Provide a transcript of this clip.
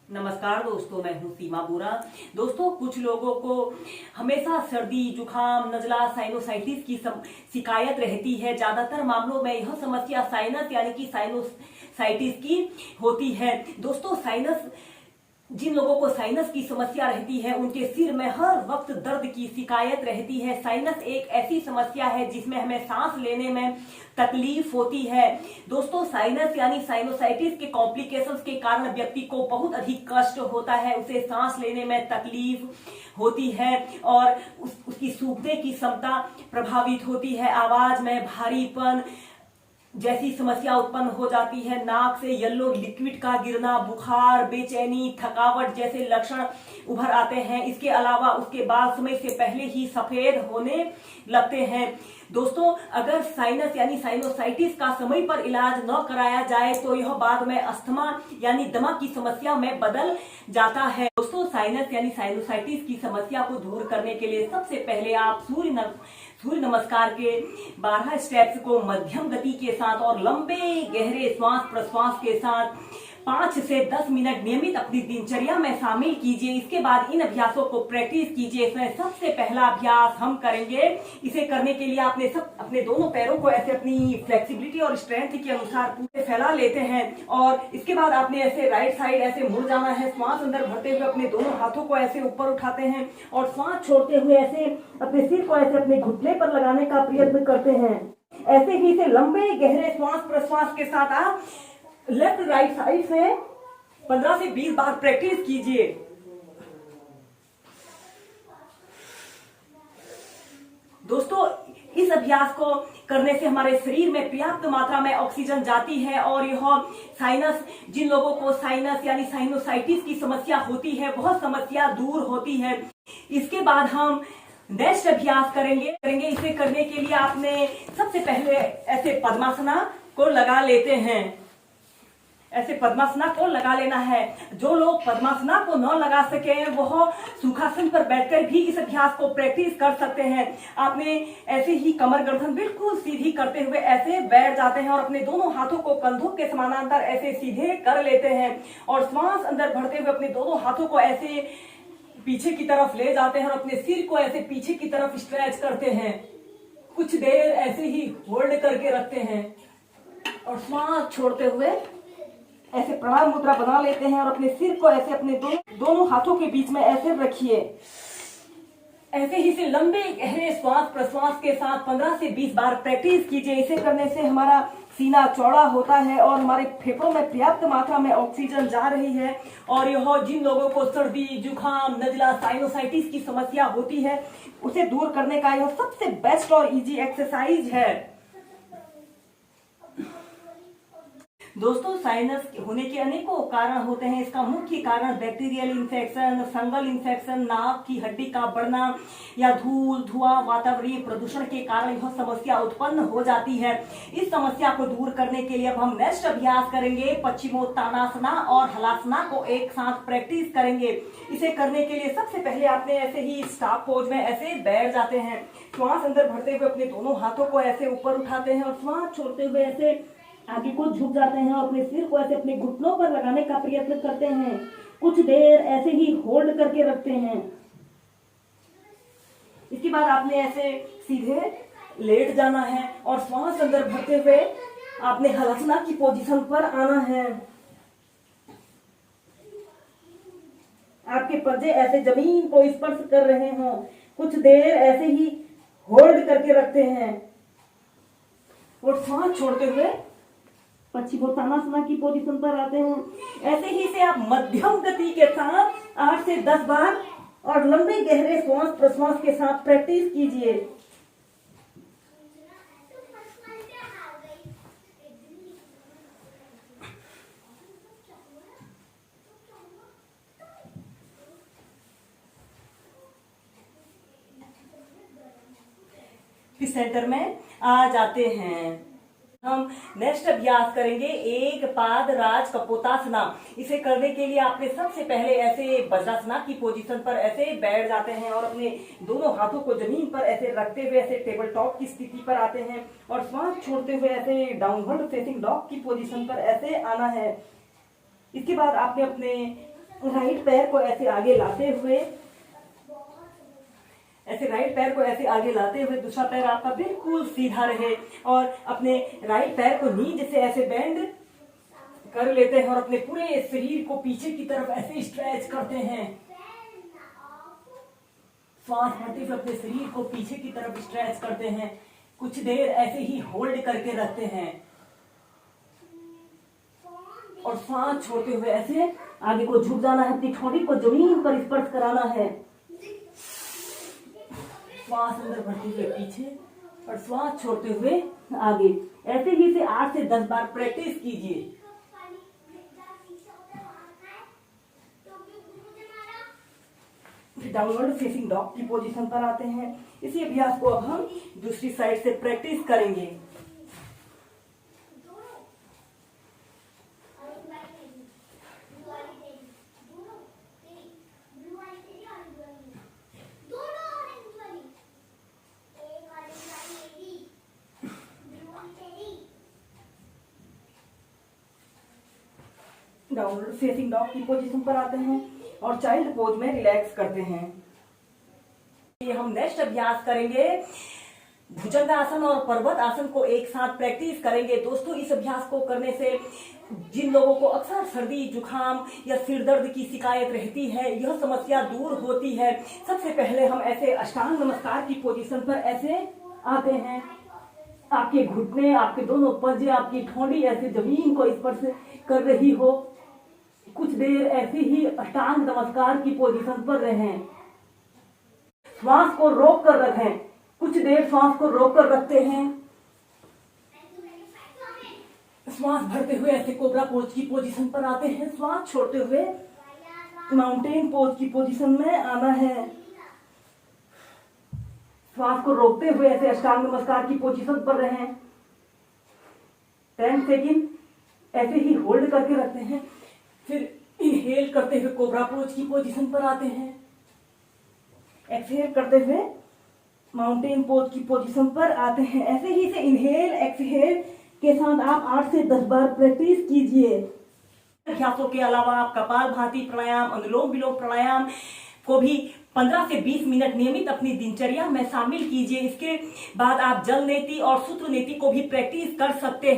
नमस्कार दोस्तों, मैं हूं सीमा बोरा। दोस्तों, कुछ लोगों को हमेशा सर्दी, जुकाम, नजला, साइनोसाइटिस की शिकायत रहती है। ज्यादातर मामलों में यह समस्या साइनस यानी कि साइनोसाइटिस की होती है। दोस्तों, जिन लोगों को साइनस की समस्या रहती है उनके सिर में हर वक्त दर्द की शिकायत रहती है। साइनस एक ऐसी समस्या है जिसमें हमें सांस लेने में तकलीफ होती है। दोस्तों, साइनस यानी साइनोसाइटिस के कॉम्प्लिकेशंस के कारण व्यक्ति को बहुत अधिक कष्ट होता है, उसे सांस लेने में तकलीफ होती है और उसकी सूंघने की क्षमता प्रभावित होती है। आवाज में भारीपन जैसी समस्या उत्पन्न हो जाती है। नाक से येलो लिक्विड का गिरना, बुखार, बेचैनी, थकावट जैसे लक्षण उभर आते हैं। इसके अलावा उसके बाल समय से पहले ही सफेद होने लगते हैं। दोस्तों, अगर साइनस यानी साइनोसाइटिस का समय पर इलाज न कराया जाए तो यह बाद में अस्थमा यानी दमा की समस्या में बदल जाता है। दोस्तों, साइनस यानी साइनोसाइटिस की समस्या को दूर करने के लिए सबसे पहले आप सूर्य नमस्कार के 12 स्टेप्स को मध्यम गति के साथ और लंबे गहरे श्वास प्रश्वास के साथ 5 से 10 मिनट नियमित अपनी दिनचर्या में शामिल कीजिए। इसके बाद इन अभ्यासों को प्रैक्टिस कीजिए। इसमें सबसे पहला अभ्यास हम करेंगे। इसे करने के लिए आपने अपने दोनों पैरों को ऐसे अपनी फ्लेक्सिबिलिटी और स्ट्रेंथ के अनुसार पूरे फैला लेते हैं और इसके बाद आपने ऐसे राइट साइड ऐसे मुड़ जाना है। श्वास अंदर भरते हुए अपने दोनों हाथों को ऐसे ऊपर उठाते हैं और श्वास छोड़ते हुए ऐसे अपने सिर को ऐसे अपने घुटने पर लगाने का प्रयत्न करते हैं। ऐसे ही से लंबे गहरे श्वास प्रश्वास के साथ आप लेफ्ट राइट साइड से 15 से 20 बार प्रैक्टिस कीजिए। दोस्तों, इस अभ्यास को करने से हमारे शरीर में पर्याप्त मात्रा में ऑक्सीजन जाती है और यह जिन लोगों को साइनस यानी साइनोसाइटिस की समस्या होती है वह समस्या दूर होती है। इसके बाद हम नेक्स्ट अभ्यास करेंगे। इसे करने के लिए आपने सबसे पहले ऐसे पद्मासना को लगा लेते हैं। ऐसे पद्मासना को लगा लेना है। जो लोग पद्मासना को न लगा सके वह सुखासन पर बैठकर भी इस अभ्यास को प्रैक्टिस कर सकते हैं। आपने ऐसे ही कमर गर्दन बिल्कुल सीधी करते हुए ऐसे बैठ जाते हैं और अपने दोनों हाथों को कंधों के समानांतर ऐसे सीधे कर लेते हैं और श्वास अंदर भरते हुए अपने दोनों हाथों को ऐसे पीछे की तरफ ले जाते हैं और अपने सिर को ऐसे पीछे की तरफ स्ट्रेच करते हैं। कुछ देर ऐसे ही होल्ड करके रखते हैं और श्वास छोड़ते हुए ऐसे प्रणाम मुद्रा बना लेते हैं और अपने सिर को ऐसे अपने दोनों हाथों के बीच में ऐसे रखिए। ऐसे ही से लंबे गहरे श्वास प्रश्वास के साथ 15 से 20 बार प्रैक्टिस कीजिए। इसे करने से हमारा सीना चौड़ा होता है और हमारे फेफड़ों में पर्याप्त मात्रा में ऑक्सीजन जा रही है और यह जिन लोगों को सर्दी, जुकाम, नजला, साइनोसाइटिस की समस्या होती है उसे दूर करने का यह सबसे बेस्ट और इजी एक्सरसाइज है। दोस्तों, साइनस होने के अनेकों कारण होते हैं। इसका मुख्य कारण बैक्टीरियल इन्फेक्शन, फंगल इन्फेक्शन, नाक की हड्डी का बढ़ना या धूल, धुआं, वातावरणीय प्रदूषण के कारण यह समस्या उत्पन्न हो जाती है। इस समस्या को दूर करने के लिए अब हम नेक्स्ट अभ्यास करेंगे। पश्चिमोत्तानासना और हलासना को एक साथ प्रैक्टिस करेंगे। इसे करने के लिए सबसे पहले आपने ऐसे ही स्टाफ पोज में ऐसे बैठ जाते हैं। श्वास अंदर भरते हुए अपने दोनों हाथों को ऐसे ऊपर उठाते हैं और श्वास छोड़ते हुए ऐसे आगे को झुक जाते हैं और अपने सिर को ऐसे अपने घुटनों पर लगाने का प्रयत्न करते हैं। कुछ देर ऐसे ही होल्ड करके रखते हैं। इसके बाद आपने ऐसे सीधे लेट जाना है और श्वास अंदर भरते हुए आपने हलासना की पोजीशन पर आना है। आपके पंजे ऐसे जमीन को स्पर्श कर रहे हों। कुछ देर ऐसे ही होल्ड करके रखते हैं और श्वास छोड़ते हुए पश्चिमोत्तानासना की पोजीशन पर आते हैं। ऐसे ही से आप मध्यम गति के साथ 8 से 10 बार और लंबे गहरे श्वास प्रश्वास के साथ प्रैक्टिस कीजिए। इस सेंटर में आ जाते हैं। हम नेक्स्ट अभ्यास करेंगे एक पाद राज कपोतासना। इसे करने के लिए आपने सबसे पहले ऐसे वज्रासना की पोजीशन पर ऐसे बैठ जाते हैं और अपने दोनों हाथों को जमीन पर ऐसे रखते हुए ऐसे टेबल टॉप की स्थिति पर आते हैं और श्वास छोड़ते हुए ऐसे डाउनवर्ड फेसिंग डॉग की पोजीशन पर ऐसे आना है। इसके बाद आपने अपने राइट पैर को ऐसे आगे लाते हुए, ऐसे राइट पैर को ऐसे आगे लाते हुए दूसरा पैर आपका बिल्कुल सीधा रहे और अपने राइट पैर को नीचे से ऐसे बेंड कर लेते हैं और अपने पूरे शरीर को पीछे की तरफ ऐसे स्ट्रेच करते हैं। श्वास भरते हुए अपने शरीर को पीछे की तरफ स्ट्रेच करते हैं। कुछ देर ऐसे ही होल्ड करके रखते हैं और सांस छोड़ते हुए ऐसे आगे को झुक जाना है, अपनी ठोड़ी को जमीन पर स्पर्श कराना है। श्वास अंदर भरते हुए पीछे और श्वास छोड़ते हुए आगे। ऐसे ही से 8 से 10 बार प्रैक्टिस कीजिए। डाउनवर्ड फेसिंग डॉग की पोजीशन पर आते हैं। इसी अभ्यास को अब हम दूसरी साइड से प्रैक्टिस करेंगे। डाउनवर्ड फेसिंग डॉग की पोजीशन पर आते हैं और चाइल्ड पोज में रिलैक्स करते हैं। ये हम नेक्स्ट अभ्यास करेंगे भुजंगासन और पर्वत आसन को एक साथ प्रैक्टिस करेंगे। दोस्तों, इस अभ्यास को करने से जिन लोगों को अक्सर सर्दी जुकाम या सिर दर्द की शिकायत रहती है, यह समस्या दूर होती है। सबसे पहले हम ऐसे अष्टांग नमस्कार की पोजीशन पर ऐसे आते हैं। आपके घुटने, आपके दोनों पंजे, आपकी ठोड़ी ऐसे जमीन को स्पर्श कर रही हो। कुछ देर ऐसे ही अष्टांग नमस्कार की पोजीशन पर रहें। श्वास को रोक कर रखें। कुछ देर श्वास को रोक कर रखते हैं। श्वास भरते हुए ऐसे कोबरा पोज की पोजीशन पर आते हैं। श्वास छोड़ते हुए माउंटेन पोज की पोजीशन में आना है। श्वास को रोकते हुए ऐसे अष्टांग नमस्कार की पोजीशन पर रहें। 10 सेकंड ऐसे ही होल्ड करके रखते हैं। फिर इनहेल करते हुए कोबरा पोज की पोजीशन पर आते हैं। एक्सहेल करते हुए माउंटेन पोज की पोजीशन पर आते हैं। ऐसे ही से इनहेल एक्सहेल के साथ आप 8 से 10 बार प्रैक्टिस कीजिए। अभ्यासों के अलावा आप कपालभाति प्राणायाम, अनुलोम विलोम प्राणायाम को भी 15 से 20 मिनट नियमित अपनी दिनचर्या में शामिल कीजिए। इसके बाद आप जल नेति और सूत्र नेति को भी प्रैक्टिस कर सकते हैं।